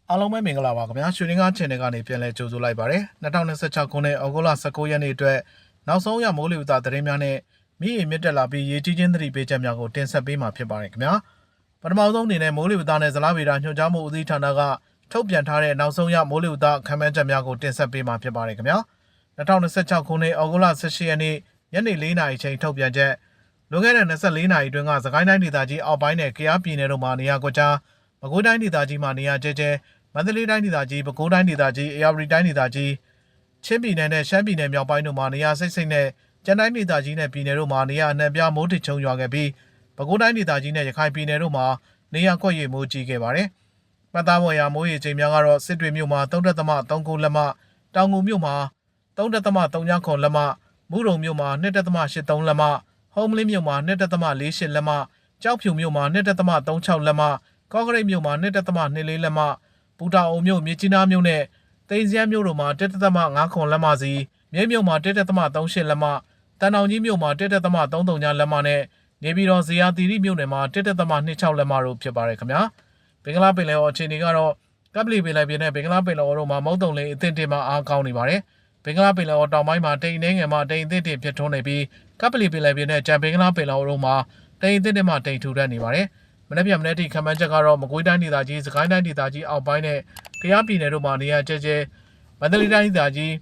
အားလုံးပဲမင်္ဂလာပါခင်ဗျာရွှေရင်းကား channel ကနေပြန်လည်ကြိုဆိုလိုက်ပါတယ်2026ခုနှစ်ဩဂုတ်လ19ရက်နေ့အတွက်နောက်ဆုံးရမိုးလေဝသသတင်းများနဲ့မြစ်ရေမြင့်တက်လာပြီးရေကြီးခြင်းသတိပေးချက်များကိုတင်ဆက်ပေးမှာဖြစ်ပါတယ်ခင်ဗျာပထမဆုံးအနေနဲ့မိုးလေဝသနဲ့ဇလဗေဒညွှန်ကြားမှုဦးစီးဌာနကထုတ်ပြန်ထားတဲ့နောက်ဆုံးရမိုးလေဝသခန့်မှန်းချက်များကိုတင်ဆက်ပေးမှာဖြစ်ပါတယ်ခင်ဗျာ2026ခုနှစ်ဩဂုတ်လ18ရက်နေ့ညနေ4:00နာရီချိန်ထုတ်ပြန်ချက်လွန်ခဲ့တဲ့24နာရီအတွင်းကစကိုင်းတိုင်းဒေသကြီးအောက်ပိုင်းနဲ့ကယားပြည်နယ်တို့မှာနေရာကွက်ကြားမကွေးတိုင်းဒေသကြီးမှာနေရာကျဲကျဲမန္တလေးတိုင်းဒေသကြီးပဲခူးတိုင်းဒေသကြီးအေရဝတီတိုင်းဒေသကြီးချင်းပြည်နယ်နဲ့ရှမ်းပြည်နယ်မြောက်ပိုင်းတို့မှာနေရာစိတ်စိတ်နဲ့ကျန်တိုင်းဒေသကြီးနဲ့ပြည်နယ်တို့မှာနေရာအနှံ့ပြားမိုးထစ်ချုံရွာခဲ့ပြီးပဲခူးတိုင်းဒေသကြီးနဲ့ရခိုင်ပြည်နယ်တို့မှာနေရာကွက်ရေမိုးကြီးခဲ့ပါတယ်။မှတ်သားဖွယ်ရာမိုးရေချိန်များကတော့စစ်တွေမြို့မှာ3.39လက်မတောင်ငူမြို့မှာ3.39လက်မမူးရုံမြို့မှာ2.83လက်မဟုံးမလင်းမြို့မှာ2.48လက်မကြောက်ဖြူမြို့မှာ2.36လက်မကော့ကရိတ်မြို့မှာ2.24လက်မပူတာအုံမြို့မြစ်ကြီးနားမြို့နဲ့တိန်စရမြို့တို့မှာ1.5လက်မစီမြိတ်မြို့မှာ1.38လက်မတန်တောင်ကြီးမြို့မှာ1.33လက်မနဲ့နေပြည်တော်ဇေယျသီရိမြို့နယ်မှာ1.26လက်မတို့ဖြစ်ပါတယ်ခင်ဗျာဘင်္ဂလားပင်လယ်အော်အခြေအနေကတော့ကပလီပင်လယ်ပြင်နဲ့ဘင်္ဂလားပင်လယ်အော်တို့မှာမုတ်တုံလေအသင့်တင်မှအားကောင်းနေပါတယ်ဘင်္ဂလားပင်လယ်အော်တောင်ပိုင်းမှာတိမ်နှင်းငယ်မှတိမ်အသင့်တင်ဖြစ်ထွန်းနေပြီးကပလီပင်လယ်ပြင်နဲ့ကြံဘင်္ဂလားပင်လယ်အော်တို့မှာတိမ်အသင့်တင်မှတိမ်ထူထပ်နေပါတယ်မနေ့ပြန်မနေ့ထိခန့်မှန်းချက်ကတော့မကွေးတိုင်းဒေသကြီးစကိုင်းတိုင်းဒေသကြီးအောက်ပိုင်းနဲ့ကယားပြည်နယ်တို့မှာနေရာကျဲကျဲမန္တလေးတိုင်းဒေသကြီး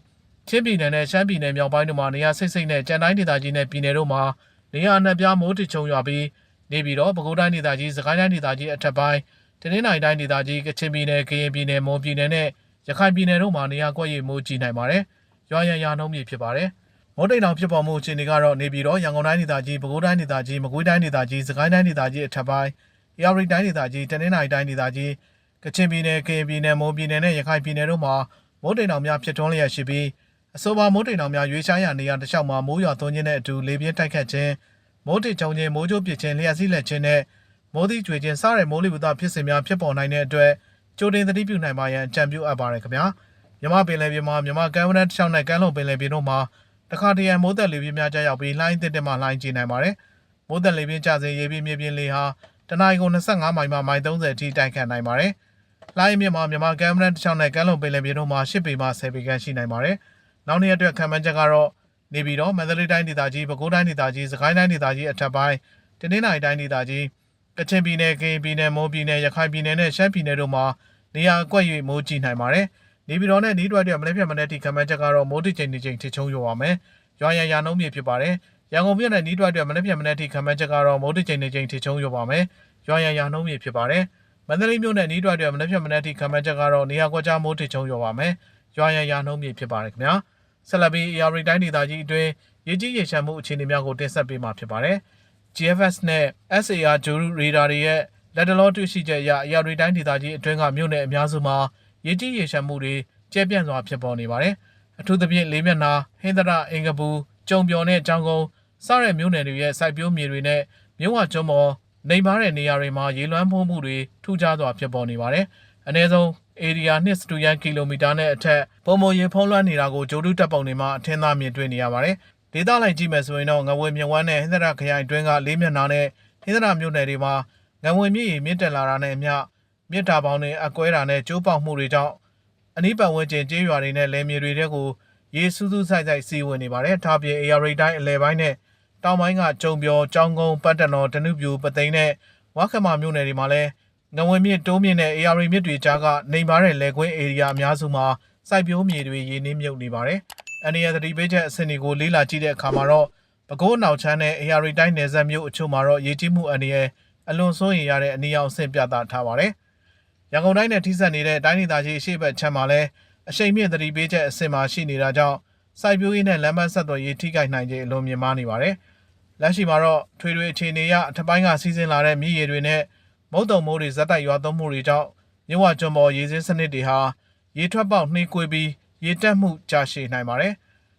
ချင်းပြည်နယ်နဲ့ရှမ်းပြည်နယ်မြောက်ပိုင်းတို့မှာနေရာစိတ်စိတ်နဲ့ကြံတိုင်းဒေသကြီးနဲ့ပြည်နယ်တို့မှာနေရာအနှံ့ပြားမိုးထစ်ချုံရွာပြီးနေပြီးတော့ပဲခူးတိုင်းဒေသကြီးစကိုင်းတိုင်းဒေသကြီးအထက်ပိုင်းတနင်္သာရီတိုင်းဒေသကြီးကချင်ပြည်နယ်ကရင်ပြည်နယ်မွန်ပြည်နယ်နဲ့ရခိုင်ပြည်နယ်တို့မှာနေရာကွက်ရေမိုးကြီးနိုင်ပါတယ်ရွာရန်ရာနှုန်းမြေဖြစ်ပါတယ်မိုးတိမ်တောင်ဖြစ်ပေါ်မှုအခြေအနေကတော့နေပြီးတော့ရန်ကုန်တိုင်းဒေသကြီးပဲခူးတိုင်းဒေသကြီးမကွေးတိုင်းဒေသကြီးစကိုင်းတိုင်းဒေသကြီးအထက်ပိုင်းအေရဝတီတိုင်းဒေသကြီးတနင်္သာရီတိုင်းဒေသကြီးကချင်ပြည်နယ်ကရင်ပြည်နယ်မွန်ပြည်နယ်နဲ့ရခိုင်ပြည်နယ်တို့မှာမိုးတိမ်တောင်များဖြစ်ထွန်းလျက်ရှိပြီးအဆိုပါမိုးတိမ်တောင်များရွေးရှားရာနေရာတစ်လျှောက်မှာမိုးရွာသွန်းခြင်းနဲ့အတူလေပြင်းတိုက်ခတ်ခြင်းမိုးတိမ်ကျုံခြင်းမိုးကြိုးပစ်ခြင်းလျှက်စီးလက်ခြင်းနဲ့မိုးသီးကျွေခြင်းစတဲ့မိုးလေဝသဖြစ်စဉ်များဖြစ်ပေါ်နိုင်တဲ့အတွက်ကြိုတင်သတိပြုနိုင်ပါရန်အကြံပြုအပ်ပါတယ်ခင်ဗျာမြမပင်လယ်ပြင်မှာမြမကမ်းဝန်းတစ်လျှောက်နဲ့ကမ်းလွန်ပင်လယ်ပြင်တို့မှာတခါတရံမိုးသက်လေပြင်းများကြားရောက်ပြီးလှိုင်းတစ်တက်မှလှိုင်းကျနိုင်ပါတယ်မိုးသက်လေပြင်းကျစဉ်ရေပြင်းမြေပြင်လေဟာတနအီကို25မိုင်မှမိုင်30အထိတိုက်ခတ်နိုင်ပါတယ်။လှိုင်းမြင့်မှာမြန်မာကမ်းမရန်တစ်ချောင်းနဲ့ကမ်းလွန်ပင်လယ်ပြင်တို့မှာ10ပေမှ10ပေခန့်ရှိနိုင်ပါတယ်။နောက်နေ့အတွက်ခံမှန်းချက်ကတော့နေပြည်တော်မန္တလေးတိုင်းဒေသကြီးပဲခူးတိုင်းဒေသကြီးစကိုင်းတိုင်းဒေသကြီးအထက်ပိုင်းတနင်္သာရီတိုင်းဒေသကြီးကချင်ပြည်နယ်ကရင်ပြည်နယ်မွန်ပြည်နယ်ရခိုင်ပြည်နယ်နဲ့ရှမ်းပြည်နယ်တို့မှာနေရာကွက်၍မိုးကြီးနိုင်ပါတယ်။နေပြည်တော်နဲ့နီးတွဲတဲ့မနေ့ဖြန်မနေ့ထိခံမှန်းချက်ကတော့မိုးတိမ်ချိန်ထစ်ချုံရွာပါမယ်။ရွာရန်ရာနှုန်းမြေဖြစ်ပါတယ်။ရန်ကုန်မြို့နဲ့နီးတွဲတဲ့မနေ့ဖြန်မနေ့ထိခံမှန်းချက်ကတော့မိုးတိမ်ချိန်ထစ်ချုံရွာပါမယ်။ရွာရန်ရာနှုန်းမြေဖြစ်ပါတယ်။မန္တလေးမြို့နဲ့နီးတွဲတဲ့မနေ့ဖြန်မနေ့ထိခံမှန်းချက်ကတော့နေရာကွက်ကြားမိုးထစ်ချုံရွာပါမယ်။ရွာရန်ရာနှုန်းမြေဖြစ်ပါတယ်ခင်ဗျာ။ဆက်လက်ပြီးအေရဝတီတိုင်းဒေသကြီးအတွင်းရေကြီးရေရှမ်းမှုအခြေအနေများကိုတင်ဆက်ပေးမှာဖြစ်ပါတယ်။ GFS နဲ့ SAR ဂျိုရူရေဒါတွေရဲ့လက်တလောတွေ့ရှိချက်အရအေရဝတီတိုင်းဒေသကြီးအတွင်းကမြို့နယ်အများစုမှာရေကြီးရေရှမ်းမှုတွေကျဲပြန့်စွာဖြစ်ပေါ်နေပါတယ်။အထူးသဖြင့်လေးမျက်နှာဟင်းသရအင်္ဂပူကျုံပျော်နဲ့ကြောင်ကုန်းစတဲ့မြို့နယ်တွေရဲ့စိုက်ပျိုးမြေတွေနဲ့မြို့ဝကျွန်းပေါ်နေပါတဲ့နေရာတွေမှာရေလွှမ်းမိုးမှုတွေထူးခြားစွာဖြစ်ပေါ်နေပါတယ်။အနည်းဆုံးဧရိယာ2စတုရန်ကီလိုမီတာနဲ့အထက်ပုံမရေဖုံးလွှမ်းနေတာကိုဂျိုဒူတပ်ပုံတွေမှာအထင်သာမြင်တွေ့နေရပါတယ်။ဒေသလိုက်ကြည့်မယ်ဆိုရင်တော့ငဝေမြဝန်းနဲ့ဟင်းသရခရိုင်အတွင်းကလေးမျက်နှာနဲ့ဟင်းသရမြို့နယ်တွေမှာငဝေမြစ်ရေမြင့်တက်လာတာနဲ့အမျှမြစ်တာပေါင်းတွေအကွဲတာနဲ့ကျိုးပေါက်မှုတွေကြောင့်အနီးပတ်ဝန်းကျင်ကျေးရွာတွေနဲ့လယ်မြေတွေတဲကိုရေစူးစူးဆိုင်ဆိုင်စီးဝင်နေပါတယ်။ဒါပြင်အေရရိတ်တိုင်းအလဲပိုင်းနဲ့တောင်ပိုင်းကကျုံပျော်ကြောင်းကုန်းပတ်တနော်တနုပြူပသိန်းနဲ့ဝါခမမြို့နယ်တွေမှာလည်းငဝေမြစ်တိုးမြင့်တဲ့အေရရိတ်မြစ်တွေကြားကနေပါတဲ့လယ်ကွင်းဧရိယာအများစုမှာစိုက်ပျိုးမြေတွေရေနှင်းမြုပ်နေပါတယ်။အန်ရသတိပေးချက်အဆင့်တွေကိုလေးလာကြည့်တဲ့အခါမှာတော့ပဲခူးနောက်ချမ်းနဲ့အေရရိတ်တိုင်းနယ်စပ်မြို့အချို့မှာတော့ရေကြီးမှုအန္တရာယ်အလွန်စိုးရိမ်ရတဲ့အနည်းအောင်အဆင့်ပြသထားပါတယ်။ရန်ကုန်တိုင်းနဲ့ထိစပ်နေတဲ့တိုင်းဒေသကြီးအရှိတ်ဘက်ချမ်းမှာလည်းအရှိန်မြင့်သတိပေးချက်အဆင့်မှာရှိနေတာကြောင့်စိုက်ပျိုးရေးနဲ့လမ်းမဆက်သွယ်ရေးထိခိုက်နိုင်ခြင်းအလွန်မြင့်မားနေပါတယ်။လက်ရှိမှာတော့ထွေထွေအခြေအနေအထက်ပိုင်းကစီးဆင်းလာတဲ့မြစ်ရေတွေနဲ့မုတ်တုံမိုးတွေဇက်တိုက်ရွာသွန်းမှုတွေကြောင့်မြဝကျွန်းပေါ်ရေစင်းစနစ်တွေဟာရေထွက်ပေါက်နှေးကွေးပြီးရေတက်မှုကြာရှည်နိုင်ပါတယ်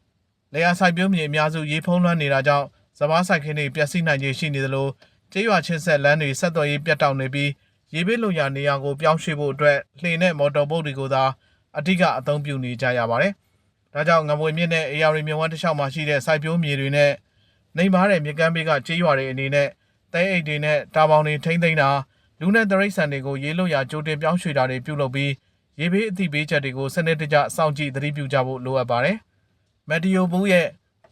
။လျှာစိုက်ပျိုးမြေအများစုရေဖုံးလွှမ်းနေတာကြောင့်စဘာစိုက်ခင်းတွေပျက်စီးနိုင်ခြင်းရှိနေသလိုကျေးရွာချင်းဆက်လမ်းတွေဆက်သွယ်ရေးပြတ်တောက်နေပြီးရေဘေးလွန်ရာနေရာကိုပြောင်းရွှေ့ဖို့အတွက်လှေနဲ့မော်တော်ဘုတ်တွေကိုသာအဓိကအသုံးပြုနေကြရပါတယ်။ဒါကြောင့်ငပွေမြစ်နဲ့အေရရီမြဝန်းတစ်လျှောက်မှာရှိတဲ့စိုက်ပျိုးမြေတွေနဲ့နေပါတဲ့မြကမ်းဘေးကကျေးရွာတွေအနေနဲ့တဲအိတ်တွေနဲ့တာပေါင်တွေထိမ့်သိမ်းတာလူနဲ့တရိတ်ဆန်တွေကိုရေလွတ်ရာကြိုတင်ပြောင်းရွှေ့တာတွေပြုလုပ်ပြီး ရေဘေးအသိပေးချက်တွေကိုစနစ်တကျစောင့်ကြည့်သတိပြုကြဖို့လိုအပ်ပါတယ်။ Meteo ဘူးရဲ့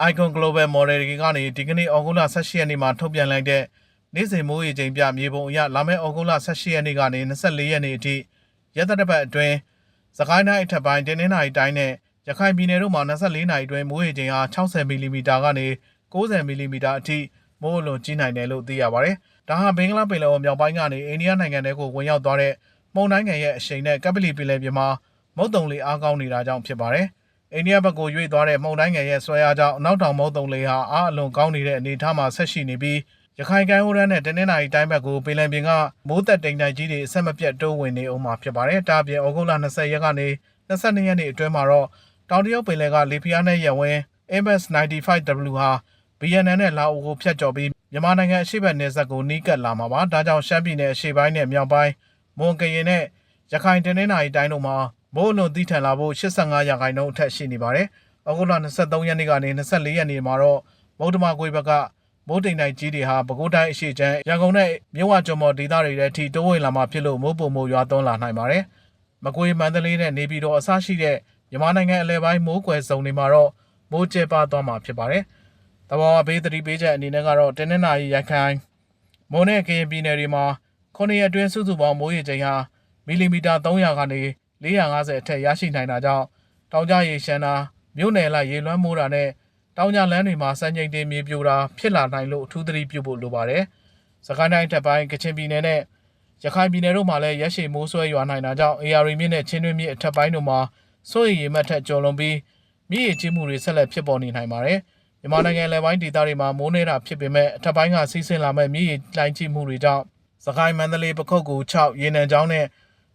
Icon Global Model တွေကနေဒီကနေ့ဩဂုတ်လ18ရက်နေ့မှာထုတ်ပြန်လိုက်တဲ့နေ့စဉ်မိုးရေချိန်ပြမြေပုံအရလာမယ့်ဩဂုတ်လ18ရက်နေ့ကနေ24ရက်နေ့အထိရက်သတ္တပတ်အတွင်းစကိုင်းတိုင်းအထက်ပိုင်းတင်းနှင်းတိုင်းတိုင်းနဲ့ရခိုင်ပြည်နယ်တို့မှာ24နာရီအတွင်းမိုးရေချိန်ဟာ60မီလီမီတာကနေ90မီလီမီတာအထိမိုးအလွန်ကြီးနိုင်တယ်လို့သိရပါတယ်။ဒါဟာဘင်္ဂလားပင်လယ်အော်မြောက်ပိုင်းကနေအိန္ဒိယနိုင်ငံထဲကိုဝင်ရောက်သွားတဲ့မုန်တိုင်းငယ်ရဲ့အရှိန်နဲ့ကပလီပင်လယ်ပြင်မှာမုတ်တုံလေအားကောင်းနေတာကြောင့်ဖြစ်ပါတယ်။အိန္ဒိယဘက်ကိုရွေ့သွားတဲ့မုန်တိုင်းငယ်ရဲ့ဆွဲအားကြောင့်အနောက်တောင်မုတ်တုံလေဟာအားအလွန်ကောင်းနေတဲ့အနေအထားမှာဆက်ရှိနေပြီးရခိုင်ကမ်းရိုးတန်းနဲ့တင်းနှင်းတိုင်းတိုင်းဘက်ကိုပင်လယ်ပြင်ကမိုးသက်တိမ်တိုက်ကြီးတွေအဆက်မပြတ်တိုးဝင်နေအောင်မှာဖြစ်ပါတယ်။ဒါအပြင်ဩဂုတ်လ20ရက်ကနေ22ရက်နေ့အတွင်းမှာတော့တောင်တရုတ်ပင်လယ်ကလေဖိအားနည်းရပ်ဝန်း MS 95W ဟာဗီယက်နမ်နဲ့လာအိုကိုဖျက်ကျော်ပြီးမြန်မာနိုင်ငံအရှေ့ဘက်နယ်စပ်ကိုနီးကပ်လာမှာပါ။ဒါကြောင့်ရှမ်းပြည်နယ်အရှေ့ပိုင်းနဲ့မြောက်ပိုင်းမွန်ကရင်နဲ့ရခိုင်တင်းနှင်းတိုင်းတိုင်းတို့မှာမိုးအလွန်သီးထန်လာဖို့85ရာခိုင်နှုန်းအထက်ရှိနေပါတယ်။ဩဂုတ်လ23ရက်နေ့ကနေ24ရက်နေ့မှာတော့မုတ်တမကွေးဘက်ကမိုးတိမ်တိုက်ကြီးတွေဟာပဲခူးတိုင်းအရှေ့ချမ်းရန်ကုန်နဲ့မြဝကျွန်းပေါ်ဒေသတွေထဲထိတိုးဝင်လာမှာဖြစ်လို့မိုးပုံမိုးရွာသွန်းလာနိုင်ပါတယ်။မကွေးမန္တလေးနဲ့နေပြည်တော်အစရှိတဲ့မြန်မာနိုင်ငံအလဲပိုင်းမိုးကွယ်စုံတွေမှာတော့မိုးကျပါသွားမှာဖြစ်ပါတယ်။တဘာဝဘေးသတိပေးချက်အနေနဲ့ကတော့တင်းနှင်းနာရီရိုက်ခိုင်မွန်နဲ့ကရင်ပြည်နယ်တွေမှာ9ရက်အတွင်းစုစုပေါင်းမိုးရေချိန်ဟာမီလီမီတာ300ကနေ450အထက်ရရှိနိုင်တာကြောင့်တောင်ကျရေရှမ်းတာမြို့နယ်လိုက်ရေလွှမ်းမိုးတာနဲ့တောင်ကျလန်းတွေမှာစံချိန်တင်မြေပြိုတာဖြစ်လာနိုင်လို့အထူးသတိပြုဖို့လိုပါတယ်။စကိုင်းတိုင်းထပ်ပိုင်းကချင်ပြည်နယ်နဲ့ရခိုင်ပြည်နယ်တို့မှာလည်းရက်ရှည်မိုးဆွဲရွာနိုင်တာကြောင့် AR မြစ်နဲ့ချင်းတွင်းမြစ်အထက်ပိုင်းတို့မှာစိုးရိမ်ရေမှတ်ထက်ကျော်လွန်ပြီးမြစ်ရေကြီးမှုတွေဆက်လက်ဖြစ်ပေါ်နေနိုင်ပါတယ်။မြန်မာနိုင်ငံလယ်ပိုင်းဒေသတွေမှာမိုးနေတာဖြစ်ပေမဲ့အထက်ပိုင်းကစီးဆင်းလာမဲ့မြစ်ရေလှိုင်းကြီးမှုတွေကြောင့်စကိုင်းမန္တလေးပခုတ်ကူ6ရေနံချောင်းနဲ့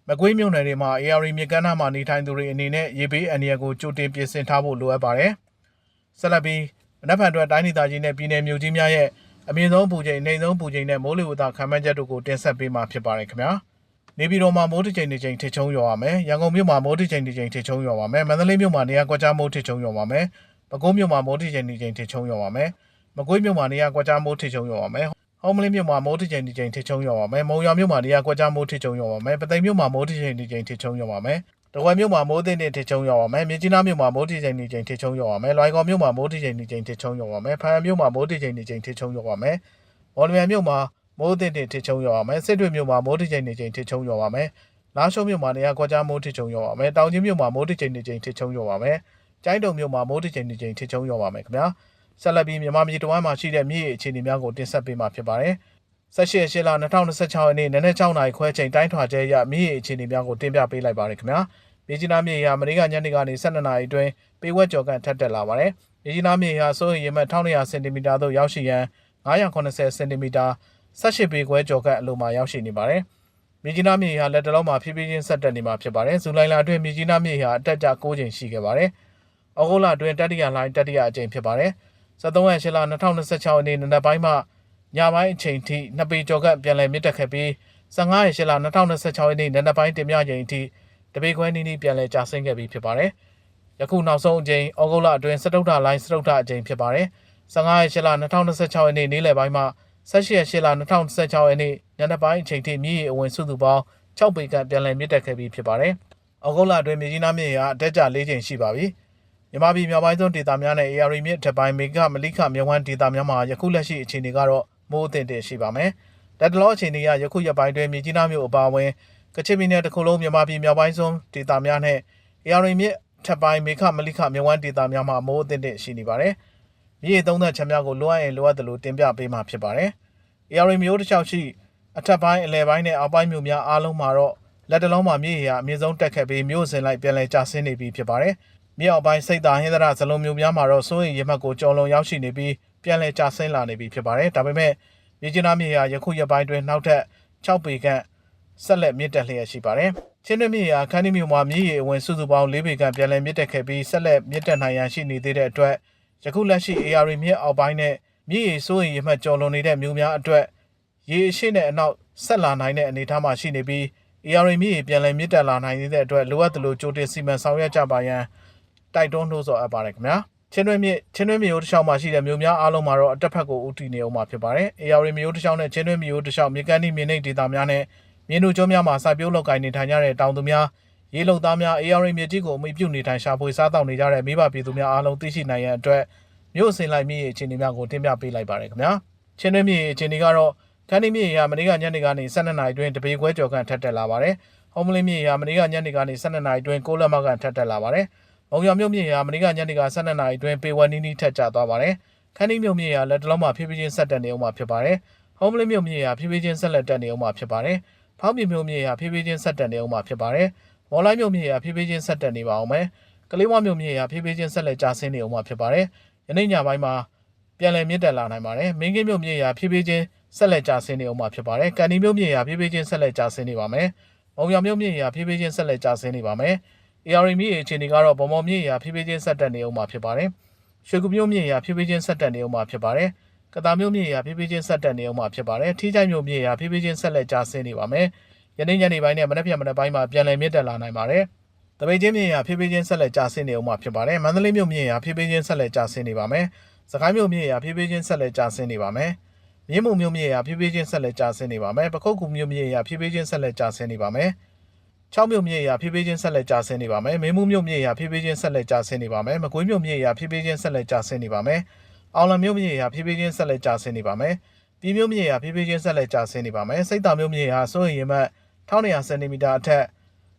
မကွေးမြို့နယ်တွေမှာ AR မြစ်ကမ်းနားမှာနေထိုင်သူတွေအနေနဲ့ရေဘေးအန္တရာယ်ကိုကြိုတင်ပြင်ဆင်ထားဖို့လိုအပ်ပါတယ်။ဆက်လက်ပြီးမနက်ဖြန်အတွက်တိုင်းဒေသကြီးနဲ့ပြည်နယ်မြို့ကြီးများရဲ့အမြင့်ဆုံးပူချိန်၊နှိမ်ဆုံးပူချိန်နဲ့မိုးလေဝသခန့်မှန်းချက်တို့ကိုတင်ဆက်ပေးမှာဖြစ်ပါတယ်ခင်ဗျာ။နေပြည်တော်မှာမိုးတစ်ချိန်တစ်ချိန်ထစ်ချုံရွာပါမယ်။ရန်ကုန်မြို့မှာမိုးတစ်ချိန်တစ်ချိန်ထစ်ချုံရွာပါမယ်။မန္တလေးမြို့မှာနေရာကွက်ကြားမိုးထစ်ချုံရွာပါမယ်။ပဲခူးမြို့မှာမိုးတစ်ချိန်တစ်ချိန်ထစ်ချုံရွာပါမယ်။မကွေးမြို့မှာနေရာကွက်ကြားမိုးထစ်ချုံရွာပါမယ်။ဟောင်းမလင်းမြို့မှာမိုးတစ်ချိန်တစ်ချိန်ထစ်ချုံရွာပါမယ်။မုံရွာမြို့မှာနေရာကွက်ကြားမိုးထစ်ချုံရွာပါမယ်။ပသိမ်မြို့မှာမိုးတစ်ချိန်တစ်ချိန်ထစ်ချုံရွာပါမယ်။တကွယ်မြို့မှာမိုးတင်တင်ထစ်ချုံရွာပါမယ်။မြင်းကြီးနားမြို့မှာမိုးတစ်ချိန်တစ်ချိန်ထစ်ချုံရွာပါမယ်။လွိုင်ကော်မြို့မှာမိုးတစ်ချိန်တစ်ချိန်ထစ်ချုံရွာပါမယ်။ဖားမြို့မှာမိုးတစ်ချိန်တစ်ချိန်ထစ်ချုံရွာပါမယ်။မော်လမြိုင်မြို့မှာမိုးတင်တင်ထစ်ချုံရွာပါမယ်။စစ်တွေမြို့မှာမိုးတစ်ချိန်တစ်ချိန်ထစ်ချုံရွာပါမယ်။လာရှိုးမြို့မှာနေရာကွက်ကြားမိုးထစ်ချုံရွာပါမယ်။တောင်ကြီးမြို့မှာမိုးတစ်ချိန်တစ်ချိန်ထစ်ချုံရွာပါမယ်။ကျိုင်းတုံမြို့မှာမိုးတစ်ချိန်တစ်ချိန်ထစ်ချုံရွာပါမယ်ခင်ဗျာ။ဆက်လက်ပြီးမြန်မာပြည်တော်မှာရှိတဲ့မြစ်ရေအခြေအနေများကိုတင်ဆက်ပေးမှာဖြစ်ပါတယ်။18ရက်လ2026ရက်နေ့နနက်6:00နာရီခွဲချိန်တိုင်းထွာကျဲရမြစ်ရေအခြေအနေများကိုတင်ပြပေးလိုက်ပါရခင်ဗျာ။မြေကြီးနားမြေဟာမနေ့ကညနေကနေ12နာရီအတွင်းပေဝက်ကျော်ကန်ထပ်တက်လာပါတယ်။မြေကြီးနားမြေဟာစိုးရိမ်ရေမှတ်1200စင်တီမီတာသို့ရောက်ရှိရန်990စင်တီမီတာ18ပေခွဲကျော်ကန်အလိုမှာရောက်ရှိနေပါတယ်။မြေကြီးနားမြေဟာလက်တလုံးမှာဖြည်းဖြည်းချင်းဆက်တက်နေမှာဖြစ်ပါတယ်။ဇူလိုင်လအတွင်းမြေကြီးနားမြေဟာအတက်ကြ9ချိန်ရှိခဲ့ပါတယ်။ဩဂုတ်လအတွင်းတတိယလှိုင်းတတိယအကြိမ်ဖြစ်ပါတယ်။73ရက်လ2026ရက်နေ့နံနက်ပိုင်းမှာညပိုင်းအချိန်ထိ2ပေကျော်ကပြန်လည်မြင့်တက်ခဲ့ပြီး15ရက်လ2026ရက်နေ့နံနက်ပိုင်းတင်ပြချိန်အထိတပေခွဲနီးနီးပြန်လည်ကျဆင်းခဲ့ပြီးဖြစ်ပါတယ်။ယခုနောက်ဆုံးအကြိမ်ဩဂုတ်လအတွင်းစတုတ္ထလိုင်းစတုတ္ထအကြိမ်ဖြစ်ပါတယ်။15ရက်လ2026ရက်နေ့နေ့လယ်ပိုင်းမှာ18ရက်လ2026ရက်နေ့ညနေပိုင်းအချိန်ထိမြစ်ရေအဝင်စုသူပေါင်း6ပေခန့်ပြန်လည်မြင့်တက်ခဲ့ပြီးဖြစ်ပါတယ်။ဩဂုတ်လအတွင်းမြေကြီးနားမြစ်ရေဟာအတက်ကျ4ချိန်ရှိပါပြီ။မြန်မာပြည်မြောက်ပိုင်းဆုံးဒေသများနဲ့ AR မြစ်ထက်ပိုင်းမေကမလိခမြဝန်းဒေသများမှာယခုလက်ရှိအခြေအနေကတော့မိုးအသင့်တင်ရှိပါမယ်။လက်တလောအခြေအနေအရယခုရက်ပိုင်းတွင်မြေကြီးနားမြို့အပါအဝင်ကချင်ပြည်နယ်တစ်ခုလုံးမြန်မာပြည်မြောက်ပိုင်းဆုံးဒေသများနဲ့ AR မြစ်ထက်ပိုင်းမေခမလိခမြဝန်းဒေသများမှာမိုးအသင့်တင်ရှိနေပါတယ်။မြေရေသုံးသက်ချက်များကိုလိုအပ်ရင်လိုအပ်သလိုတင်ပြပေးမှာဖြစ်ပါတယ်။ AR မြို့တစ်လျှောက်ရှိအထက်ပိုင်းအလယ်ပိုင်းနဲ့အောက်ပိုင်းမြို့များအားလုံးမှာတော့လက်တလုံးမှာမြေရေဟာအမြင့်ဆုံးတက်ခဲ့ပြီးမြို့စင်လိုက်ပြန်လည်ကျဆင်းနေပြီးဖြစ်ပါတယ်။မြေအောက်ပိုင်းစိတ်သာဟင်းသရဇလုံးမြို့များမှာတော့စိုးရိမ်ရေမှတ်ကိုကျော်လွန်ရောက်ရှိနေပြီးပြန်လည်ကျဆင်းလာနေပြီဖြစ်ပါတယ်။ဒါပေမဲ့မြေကြီးနားမြေဟာယခုရက်ပိုင်းတွင်နောက်ထပ်6ပေခန့်ဆက်လက်မြင့်တက်လျက်ရှိပါတယ်။ချင်းတွင်းမြေဟာခန်းဒီမြို့မှာမြေရေအဝင်စုစုပေါင်း4ပေခန့်ပြန်လည်မြင့်တက်ခဲ့ပြီးဆက်လက်မြင့်တက်နိုင်ရန်ရှိနေသေးတဲ့အတွက်ယခုလက်ရှိ AR မြစ်အောက်ပိုင်းနဲ့မြေရေစိုးရိမ်ရေမှတ်ကျော်လွန်နေတဲ့မြို့များအတွက်ရေအရှိနဲ့အနောက်ဆက်လာနိုင်တဲ့အနေအထားမှာရှိနေပြီး AR မြစ်ရေပြန်လည်မြင့်တက်လာနိုင်တဲ့အတွက်လိုအပ်သလိုကြိုတင်စီမံဆောင်ရွက်ကြပါရန်တိုက်တွန်းနှိုးဆော်အပ်ပါတယ်ခင်ဗျာ။ချင်းတွင်းမြို့တစ်လျှောက်မှာရှိတဲ့မြို့များအားလုံးမှာတော့အတက်ဖက်ကိုဦးတည်နေအောင်မှာဖြစ်ပါတယ်။ AR မြို့တစ်လျှောက်နဲ့ချင်းတွင်းမြို့တစ်လျှောက်မြေကမ်းနီးမြေနိမ့်ဒေသများနဲ့မြေနုကျွန်းများမှာစိုက်ပျိုးလုပ်ကိုင်နေထိုင်ကြတဲ့တောင်သူများ ရေလုံသားများ AR မြေကြီးကိုအမိပြုနေထိုင်ရှာဖွေစားတောက်နေကြတဲ့မိဘပြည်သူများအားလုံးသိရှိနိုင်ရန်အတွက်မြို့အစဉ်လိုက်မြစ်ရေအခြေအနေများကိုတင်ပြပေးလိုက်ပါရခင်ဗျာချင်းတွင်းမြစ်ရေအခြေအနေကတော့ခန်းဒီမြစ်ရေဟာမနေ့ကညနေကနေ12နာရီတွင်တပေခွဲကျော်ခန့်ထက်တက်လာပါတယ်။ဟုံးမလင်းမြစ်ရေဟာမနေ့ကညနေကနေ12နာရီတွင်6လက်မခန့်ထက်တက်လာပါတယ်။မုံရမြို့မြစ်ရေဟာမနေ့ကညနေက12နာရီတွင်ပေဝက်နီးနီးထက်ကျသွားပါတယ်။ခန်းဒီမြို့မြစ်ရေဟာလက်တလုံးမှာဖြည်းဖြည်းချင်းဆက်တက်နေအောင်မှာဖြစ်ပါတယ်။ဟုံးမလင်းမြို့မြစ်ရေဟာဖြည်းဖြည်းချင်းဆက်လက်တက်နေအောင်မှာဖြစ်ပါတယ်။ဖောင်းပြမြို့မြစ်ရေဟာဖြည်းဖြည်းချင်းဆက်တက်နေအောင်မှာဖြစ်ပါတယ်။မော်လိုက်မြို့မြစ်ရေဟာဖြည်းဖြည်းချင်းဆက်တက်နေပါအောင်မယ်။ကလေးဝမြို့မြစ်ရေဟာဖြည်းဖြည်းချင်းဆက်လက်ကျဆင်းနေအောင်မှာဖြစ်ပါတယ်။ယနေ့ညပိုင်းမှာပြန်လည်မြင့်တက်လာနိုင်ပါတယ်။မင်းကင်းမြို့မြစ်ရေဟာဖြည်းဖြည်းချင်းဆက်လက်ကျဆင်းနေအောင်မှာဖြစ်ပါတယ်။ကန်ဒီမြို့မြစ်ရေဟာဖြည်းဖြည်းချင်းဆက်လက်ကျဆင်းနေပါမယ်။မုံရမြို့မြစ်ရေဟာဖြည်းဖြည်းချင်းဆက်လက်ကျဆင်းနေပါမယ်။ AR မြစ်ရေအခြေအနေကတော့ဗမော်မြစ်ရေဟာဖြည်းဖြည်းချင်းဆက်တက်နေအောင်မှာဖြစ်ပါတယ်။ရွှေကူမြို့မြစ်ရေဟာဖြည်းဖြည်းချင်းဆက်တက်နေအောင်မှာဖြစ်ပါတယ်။ကတာမြို့မြစ်ရေဟာဖြည်းဖြည်းချင်းဆက်တက်နေအောင်မှာဖြစ်ပါတယ်။ထီးချိုင်မြို့မြစ်ရေဟာဖြည်းဖြည်းချင်းဆက်လက်ကျဆင်းနေပါမယ်။ယနေ့ညနေပိုင်းနဲ့မနက်ဖြန်မနက်ပိုင်းမှာပြန်လည်မြင့်တက်လာနိုင်ပါတယ်။တပိတ်ချင်းမြစ်ရေဟာဖြည်းဖြည်းချင်းဆက်လက်ကျဆင်းနေအောင်မှာဖြစ်ပါတယ်။မန္တလေးမြို့မြစ်ရေဟာဖြည်းဖြည်းချင်းဆက်လက်ကျဆင်းနေပါမယ်။စကိုင်းမြို့မြစ်ရေဟာဖြည်းဖြည်းချင်းဆက်လက်ကျဆင်းနေပါမယ်။မြင်းမုံမြို့မြစ်ရေဟာဖြည်းဖြည်းချင်းဆက်လက်ကျဆင်းနေပါမယ်။ပခုတ်ကူမြို့မြစ်ရေဟာဖြည်းဖြည်းချင်းဆက်လက်ကျဆင်းနေပါမယ်။6မြို့မြစ်ရေဟာဖြည်းဖြည်းချင်းဆက်လက်ကျဆင်းနေပါမယ်။မင်းမှုမြို့မြစ်ရေဟာဖြည်းဖြည်းချင်းဆက်လက်ကျဆင်းနေပါမယ်။မကွေးမြို့မြစ်ရေဟာဖြည်းဖြည်းချင်းဆက်လက်ကျဆင်းနေပါမယ်။အောင်လံမြို့မြစ်ရေဟာဖြည်းဖြည်းချင်းဆက်လက်ကျဆင်းနေပါမယ်။ပြည်မြို့မြစ်ရေဟာဖြည်းဖြည်းချင်းဆက်လက်ကျဆင်းနေပါမယ်။စိတ်တာမြို့မြစ်ရေဟာစိုးရိမ်ရေမှတ်1200စင်တီမီတာအထက်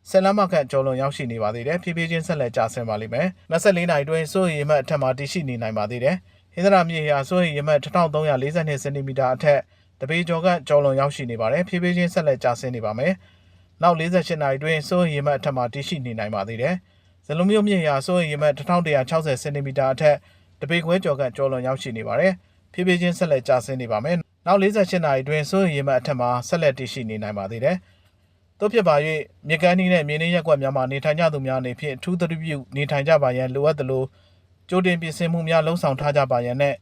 10လမ်းမခန့်ကျော်လွန်ရောက်ရှိနေပါသေးတယ်။ဖြည်းဖြည်းချင်းဆက်လက်ကျဆင်းပါလိမ့်မယ်။24နာရီတွင်စိုးရိမ်ရေမှတ်အထက်မှာတည်ရှိနေနိုင်ပါသေးတယ်။ဟင်္သာမြစ်ရေဟာစိုးရိမ်ရေမှတ်1342စင်တီမီတာအထက်တပေကျော်ခန့်ကျော်လွန်ရောက်ရှိနေပါတယ်။ဖြည်းဖြည်းချင်းဆက်လက်ကျဆင်းနေပါမယ်။နောက်48နာရီတွင်စိုးရိမ်ရေမှတ်အထက်မှာတည်ရှိနေနိုင်ပါသေးတယ်။ဇလုံးမြို့မြစ်ရေဟာစိုးရိမ်ရေမှတ်1160စင်တီမီတာအထက်တပေခွဲကျော်ခန့်ကျော်လွန်ရောက်ရှိနေပါတယ်။ဖြည်းဖြည်းချင်းဆက်လက်ကျဆင်းနေပါမယ်။နောက်48နာရီတွင်စိုးရိမ်ရေမှတ်အထက်မှာဆက်လက်တည်ရှိနေနိုင်ပါသေးတယ်။သို့ဖြစ်ပါ၍မြေကမ်းနီးနဲ့မြေနင်းရက်ကွက်များမှာနေထိုင်ကြသူများအနေဖြင့်အထူးသတိပြုနေထိုင်ကြပါရန်လိုအပ်သလိုကြိုတင်ပြင်ဆင်မှုများလှုံ့ဆော်ထားကြပါရန်နဲ့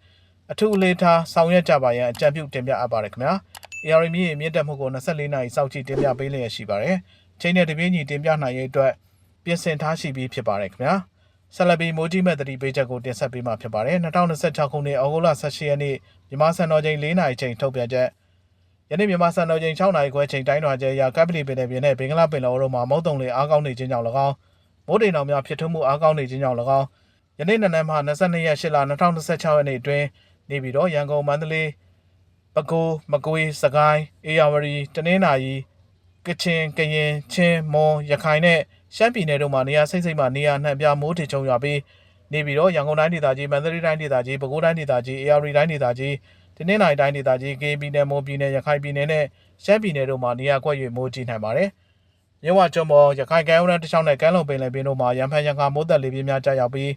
အထူးအလေးထားဆောင်ရွက်ကြပါရန်အကြံပြုတင်ပြအပ်ပါတယ်ခင်ဗျာ။ AR မြစ်ရေမြင့်တက်မှုကို24နာရီစောင့်ကြည့်တင်ပြပေးလျက်ရှိပါတယ်။ချိန်နဲ့တပြေးညီတင်ပြနိုင်ရေးအတွက်ပြင်ဆင်ထားရှိပြီးဖြစ်ပါတယ်ခင်ဗျာ။ဆက်လက်ပြီးမိုးကြီးမဲ့သတိပေးချက်ကိုတင်ဆက်ပေးမှာဖြစ်ပါတယ်။2026ခုနှစ်ဩဂုတ်လ18ရက်နေ့မြန်မာစံတော်ချိန်4နာရီချိန်ထုတ်ပြန်ချက်ယနေ့မြန်မာစံတော်ချိန်6နာရီခွဲချိန်တိုင်းထွာချက်အရကပ်ပလီပင်နယ်ပြည်နယ်ဘင်္ဂလားပင်လယ်အော်တို့မှာမုတ်တုံလေအားကောင်းနေခြင်းကြောင့်၎င်းမိုးတိမ်တောင်များဖြစ်ထွန်းမှုအားကောင်းနေခြင်းကြောင့်၎င်းယနေ့နံနက်မှ22ရက်8လ2026ရက်နေ့အတွင်းနေပြီးတော့ရန်ကုန်မန္တလေးပဲခူးမကွေးစကိုင်းအေရဝတီတနင်္သာရီကချင်ကရင်ချင်းမွန်ရခိုင်နဲ့ရှမ်းပြည်နယ်တို့မှာနေရာစိမ့်စိမ့်မှနေရာနှံ့ပြားမိုးထချုံရွာပြီးနေပြီးတော့ရန်ကုန်တိုင်းဒေသကြီးမန္တလေးတိုင်းဒေသကြီးပဲခူးတိုင်းဒေသကြီးအေရဝတီတိုင်းဒေသကြီးတနင်္သာရီတိုင်းဒေသကြီးကေပြည်နယ်မွန်ပြည်နယ်ရခိုင်ပြည်နယ်နဲ့ရှမ်းပြည်နယ်တို့မှာနေရာကွက်၍မိုးကြီးနိုင်ပါတယ်။မြဝကျွန်းပေါ်ရခိုင်ကမ်းရိုးတန်းတစ်လျှောက်နဲ့ကမ်းလွန်ပင်လယ်ပြင်တို့မှာရံဖန်ရံခါမိုးသက်လေပြင်းများကျရောက်ပြီ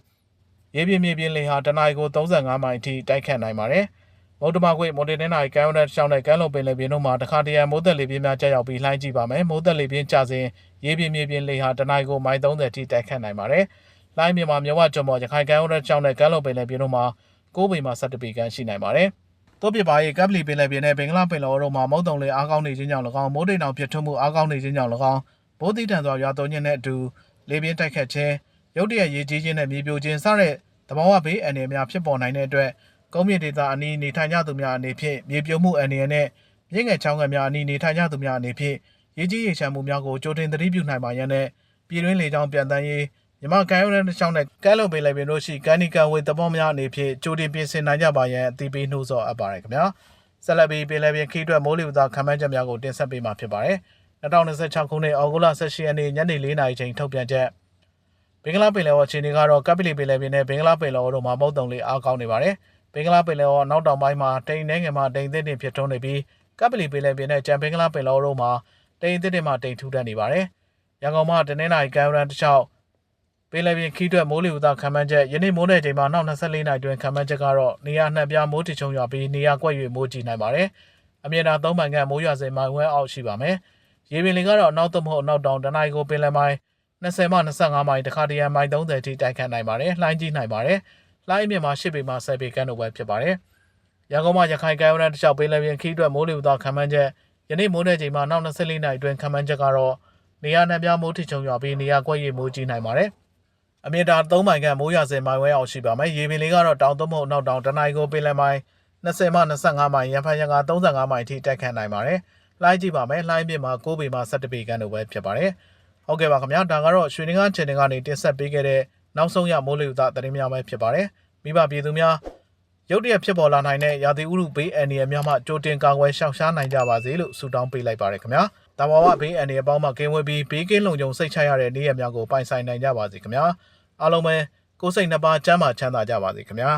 းရေပြင်းမြေပြင်းလေဟာတနအီကို35မိုင်အထိတိုက်ခတ်နိုင်ပါတယ်။မုတ်တမကွေ့မွန်တေတင်းနိုင်ကမ်းရိုးတန်းတစ်လျှောက်နဲ့ကမ်းလွန်ပင်လယ်ပြင်တို့မှာတခါတရံမိုးသက်လေပြင်းများကျရောက်ပြီးလှိုင်းကြည့်ပါမယ်။မိုးသက်လေပြင်းကျစဉ်ရေပြင်းမြေပြင်းလေဟာတနအီကိုမိုင်30အထိတိုက်ခတ်နိုင်ပါတယ်။လှိုင်းမြမှာမြဝကျွန်းပေါ်ရခိုင်ကမ်းရိုးတန်းတစ်လျှောက်နဲ့ကမ်းလွန်ပင်လယ်ပြင်တို့မှာ9ပေမှ17ပေခန့်ရှိနိုင်ပါတယ်။တို့ပြပါရဲ့ကပ်ပလီပင်လယ်ပြင်နဲ့ဘင်္ဂလားပင်လယ်အော်တို့မှာမုတ်တုံလေအားကောင်းနေခြင်းကြောင့်၎င်းမိုးတိမ်တောင်ဖြစ်ထွန်းမှုအားကောင်းနေခြင်းကြောင့်၎င်းဘိုးတိတန်စွာရွာသွန်းခြင်းနဲ့အတူလေပြင်းတိုက်ခတ်ခြင်းရုတ်တရက်ရေကြီးခြင်းနဲ့မြေပြိုခြင်းစတဲ့သဘာဝဘေးအန္တရာယ်များဖြစ်ပေါ်နိုင်တဲ့အတွက်ကုန်းမြင့်ဒေသအနီးနေထိုင်ကြသူများအနေဖြင့်မြေပြိုမှုအန္တရာယ်နဲ့မြင့်ငယ်ချောင်းငယ်များအနီးနေထိုင်ကြသူများအနေဖြင့်ရေကြီးရေရှမ်းမှုများကိုကြိုတင်သတိပြုနိုင်ပါရန်နဲ့ပြည်တွင်းလေကြောင်းပြန်တန်းရေးမြန်မာကမ်းရိုးတန်းတစ်လျှောက်နဲ့ကမ်းလွန်ပင်လယ်ပြင်တို့ရှိကမ်းနီကံဝေသဘောများအနေဖြင့်ကြိုတင်ပြင်ဆင်နိုင်ကြပါရန်အသိပေးနှိုးဆော်အပ်ပါတယ်ခင်ဗျာဆက်လက်ပြီးပင်လယ်ပြင်ခီးတွက်မိုးလေဝသခန့်မှန်းချက်များကိုတင်ဆက်ပေးမှာဖြစ်ပါတယ်2026ခုနှစ်ဩဂုတ်လ18ရက်နေ့ညနေ4:00နာရီချိန်ထုတ်ပြန်ချက်ဘင်္ဂလားပင်လယ်အော်အခြေအနေကတော့ကပ်ပလီပင်လယ်ပြင်နဲ့ဘင်္ဂလားပင်လယ်အော်တို့မှာမုတ်တုံလေအားကောင်းနေပါတယ်ဘင်္ဂလားပင်လယ်အော်နောက်တောင်ပိုင်းမှာတိမ်နှဲငယ်မှတိမ်သစ်တင်ဖြစ်ထွန်းနေပြီးကပ်ပလီပင်လယ်ပြင်နဲ့ကြံဘင်္ဂလားပင်လယ်အော်တို့မှာတိမ်သစ်တင်မှတိမ်ထူးတက်နေပါတယ်ရန်ကုန်မှာတနင်္လာရီကမ်းရိုးတန်းတစ်လျှောက်ပင်လယ်ပြင်ခီးတွက်မိုးလေဝသခန့်မှန်းချက်ယနေ့မိုးနယ်ချိန်မှာနောက်24နာရီတွင်ခန့်မှန်းချက်ကတော့နေရာနှံ့ပြားမိုးထချုံရွာပြီးနေရာကွက်၍မိုးကြီးနိုင်ပါတယ်အမြင့်တာ3မိုင်ခန့်မိုးရွာစဉ်မိုင်ဝဲအောက်ရှိပါမယ်ရေပြင်လေကတော့နောက်သို့မဟုတ်နောက်တောင်တနအီကိုပင်လယ်မိုင်20မှ25မိုင်တခါတရံမိုင်30အထိတိုက်ခတ်နိုင်ပါတယ်လှိုင်းကြီးနိုင်ပါတယ်လှိုင်းအမြင့်မှာ10ပေမှ10ပေခန့်တို့ပဲဖြစ်ပါတယ်ရန်ကုန်မှာရခိုင်ကမ်းရိုးတန်းတစ်လျှောက်ပင်လယ်ပြင်ခီးတွက်မိုးလေဝသခန့်မှန်းချက်ယနေ့မိုးနယ်ချိန်မှာနောက်24နာရီတွင်ခန့်မှန်းချက်ကတော့နေရာနှံ့ပြားမိုးထချုံရွာပြီးနေရာကွက်၍မိုးကြီးနိုင်ပါတယ်အမြင့်တာ3မိုင်ခန့်မိုးရွာစဉ်မိုင်ဝဲအောက်ရှိပါမယ်ရေပြင်လေကတော့တောင်သို့မဟုတ်နောက်တောင်တနအီကိုပင်လယ်မိုင်20မှ25မိုင်ရန်ဖန်ရံခါ35မိုင်အထိတိုက်ခတ်နိုင်ပါတယ်လှိုင်းကြည့်ပါမယ်လှိုင်းပြင်းမှာ9ပေမှ17ပေခန့်တို့ပဲဖြစ်ပါတယ်ဩ ဟုတ်ကဲ့ပါခင်ဗျာဒါကတော့ရွှေနဂါ channel ကနေတင်ဆက်ပေးခဲ့တဲ့နောက်ဆုံးရမိုးလေဝသသတင်းများပဲဖြစ်ပါတယ်မိဘပြည်သူများရုတ်တရက်ဖြစ်ပေါ်လာနိုင်တဲ့ရာသီဥတုဘေးအန္တရာယ်များမှကြိုတင်ကာကွယ်ရှောင်ရှားနိုင်ကြပါစေလို့ဆုတောင်းပေးလိုက်ပါတယ်ခင်ဗျာတဘာဝဘေးအန္တရာယ်ပေါင်းမှကင်းဝေးပြီးဘေးကင်းလုံခြုံစိတ်ချရတဲ့နေ့ရက်များကိုပိုင်ဆိုင်နိုင်ကြပါစေခင်ဗျာအားလုံးပဲကိုယ်စိတ်နှစ်ပါးကျန်းမာချမ်းသာကြပါစေခင်ဗျာ